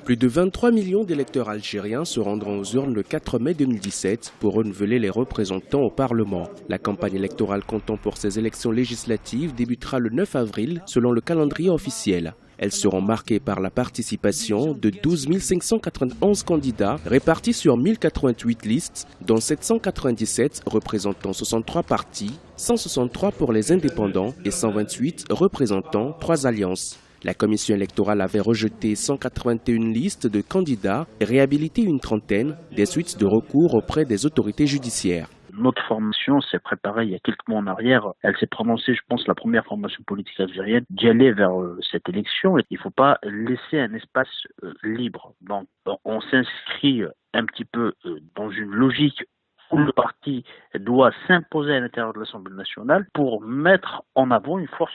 Plus de 23 millions d'électeurs algériens se rendront aux urnes le 4 mai 2017 pour renouveler les représentants au Parlement. La campagne électorale comptant pour ces élections législatives débutera le 9 avril selon le calendrier officiel. Elles seront marquées par la participation de 12 591 candidats répartis sur 1088 listes, dont 797 représentant 63 partis, 163 pour les indépendants et 128 représentant 3 alliances. La commission électorale avait rejeté 181 listes de candidats et réhabilité une trentaine des suites de recours auprès des autorités judiciaires. Notre formation s'est préparée il y a quelques mois en arrière. Elle s'est prononcée, je pense, la première formation politique algérienne, d'y aller vers cette élection. Il ne faut pas laisser un espace libre. Donc, on s'inscrit un petit peu dans une logique où le parti doit s'imposer à l'intérieur de l'Assemblée nationale pour mettre en avant une force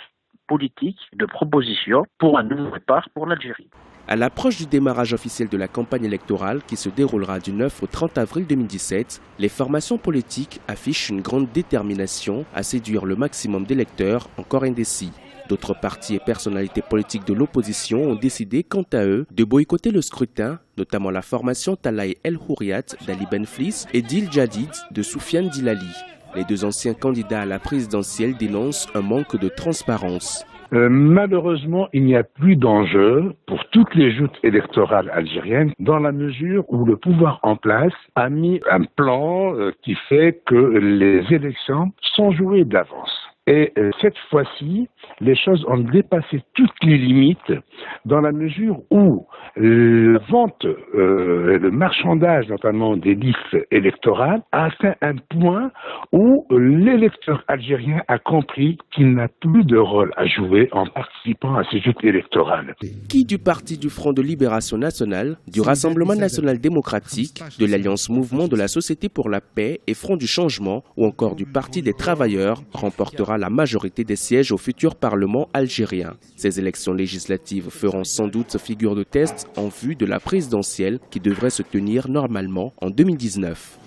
politique de proposition pour un nouveau départ pour l'Algérie. À l'approche du démarrage officiel de la campagne électorale qui se déroulera du 9 au 30 avril 2017, les formations politiques affichent une grande détermination à séduire le maximum d'électeurs encore indécis. D'autres partis et personnalités politiques de l'opposition ont décidé, quant à eux, de boycotter le scrutin, notamment la formation Talaï El Houriat d'Ali Benflis et Dil Jadid de Soufiane Dilali. Les deux anciens candidats à la présidentielle dénoncent un manque de transparence. Malheureusement, il n'y a plus d'enjeu pour toutes les joutes électorales algériennes dans la mesure où le pouvoir en place a mis un plan qui fait que les élections sont jouées d'avance. Et cette fois-ci, les choses ont dépassé toutes les limites dans la mesure où la vente, le marchandage notamment des listes électorales a atteint un point où l'électeur algérien a compris qu'il n'a plus de rôle à jouer en participant à ces joutes électorales. Qui du Parti du Front de Libération Nationale, du Rassemblement National Démocratique, de l'Alliance Mouvement de la Société pour la Paix et Front du Changement ou encore du Parti des Travailleurs remportera la majorité des sièges au futur Parlement algérien. Ces élections législatives feront sans doute figure de test en vue de la présidentielle qui devrait se tenir normalement en 2019.